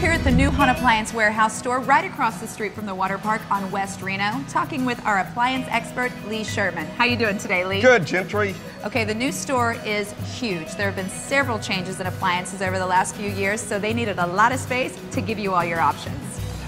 here at the new Hahn Appliance warehouse store right across the street from the water park on West Reno, talking with our appliance expert, Lee Sherman. How you doing today, Lee? Good, Gentry. Okay, the new store is huge. There have been several changes in appliances over the last few years, so they needed a lot of space to give you all your options.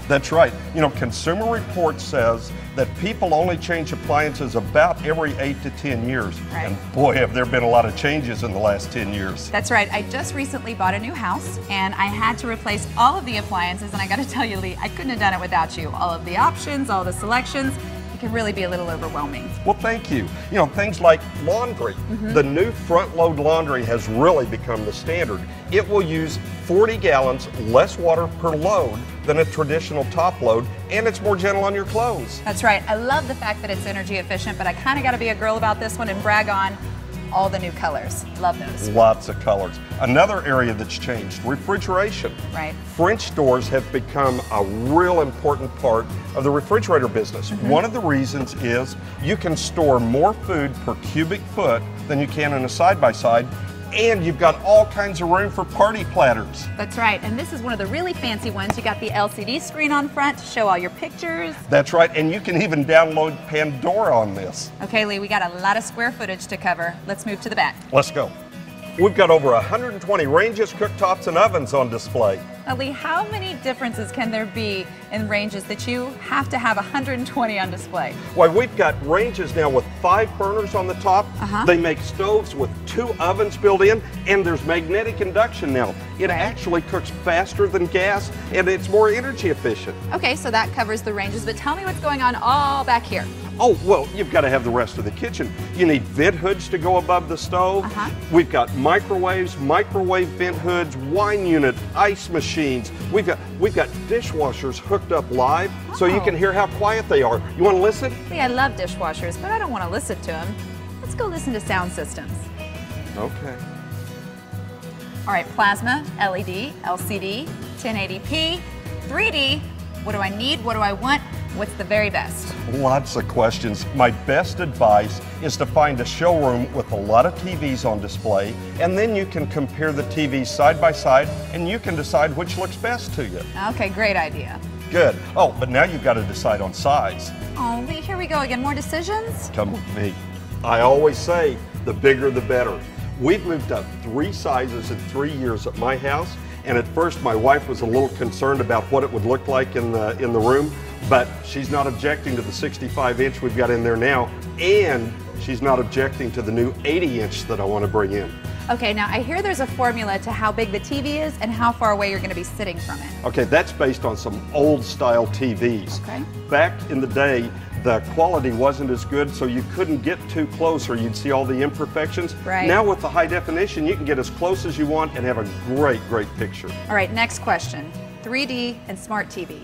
That's right. You know, Consumer Reports says that people only change appliances about every 8 to 10 years. Right. And boy, have there been a lot of changes in the last 10 years. That's right. I just recently bought a new house, and I had to replace all of the appliances, and I gotta tell you, Lee, I couldn't have done it without you. All of the options, all the selections, it can really be a little overwhelming. Well, thank you. You know, things like laundry. The new front load laundry has really become the standard. It will use 40 gallons less water per load than a traditional top load, and it's more gentle on your clothes. That's right. I love the fact that it's energy efficient, but I kind of got to be a girl about this one and brag on all the new colors. Love those. Lots of colors. Another area that's changed, refrigeration. Right. French doors have become a real important part of the refrigerator business. One of the reasons is you can store more food per cubic foot than you can in a side-by-side, and you've got all kinds of room for party platters. That's right, and this is one of the really fancy ones. You got the LCD screen on front to show all your pictures. That's right, and you can even download Pandora on this. Okay, Lee, we got a lot of square footage to cover. Let's move to the back. Let's go. We've got over 120 ranges, cooktops, and ovens on display. Now, Lee, how many differences can there be in ranges that you have to have 120 on display? Well, we've got ranges now with 5 burners on the top. They make stoves with 2 ovens built in, and there's magnetic induction now. It actually cooks faster than gas, and it's more energy efficient. Okay, so that covers the ranges, but tell me what's going on all back here. Oh, well, you've got to have the rest of the kitchen. You need vent hoods to go above the stove. We've got microwaves, microwave vent hoods, wine unit, ice machines. We've got dishwashers hooked up live so you can hear how quiet they are. You want to listen? Lee, I love dishwashers, but I don't want to listen to them. Let's go listen to sound systems. Okay. All right, plasma, LED, LCD, 1080p, 3D. What do I need? What do I want? What's the very best? Lots of questions. My best advice is to find a showroom with a lot of TVs on display, and then you can compare the TVs side by side, and you can decide which looks best to you. Okay, great idea. Good. Oh, but now you've got to decide on size. Oh, Lee, here we go again. More decisions? Come with me. I always say the bigger the better. We've moved up 3 sizes in 3 years at my house, and at first my wife was a little concerned about what it would look like in the room, but she's not objecting to the 65-inch we've got in there now, and she's not objecting to the new 80-inch that I want to bring in. Okay, now I hear there's a formula to how big the TV is and how far away you're going to be sitting from it. Okay, that's based on some old style TVs. Okay. Back in the day, the quality wasn't as good, so you couldn't get too close or you'd see all the imperfections. Right. Now with the high definition, you can get as close as you want and have a great, great picture. All right, next question. 3D and smart TV.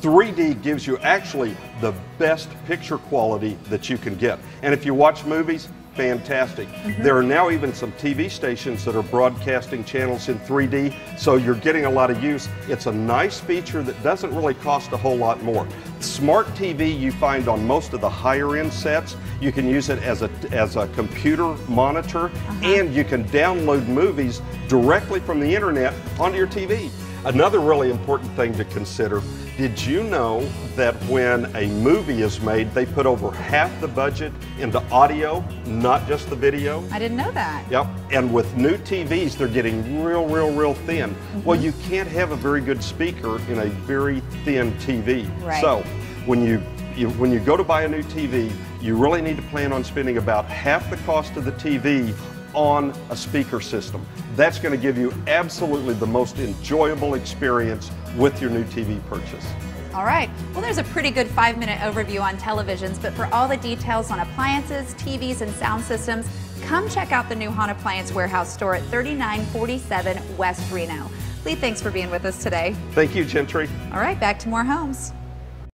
3D gives you actually the best picture quality that you can get. And if you watch movies, fantastic. There are now even some TV stations that are broadcasting channels in 3D, so you're getting a lot of use. It's a nice feature that doesn't really cost a whole lot more. Smart TV you find on most of the higher end sets. You can use it as a computer monitor, and you can download movies directly from the internet onto your TV. Another really important thing to consider, did you know that when a movie is made, they put over half the budget into audio, not just the video? I didn't know that. Yep, and with new TVs, they're getting real thin. Well, you can't have a very good speaker in a very thin TV. Right. So when you go to buy a new TV, you really need to plan on spending about half the cost of the TV on a speaker system. That's going to give you absolutely the most enjoyable experience with your new TV purchase. All right, well, there's a pretty good 5-minute overview on televisions, but for all the details on appliances, TVs, and sound systems, come check out the new Hahn Appliance warehouse store at 3947 West Reno. Lee, thanks for being with us today. Thank you, Gentry. All right, back to more homes.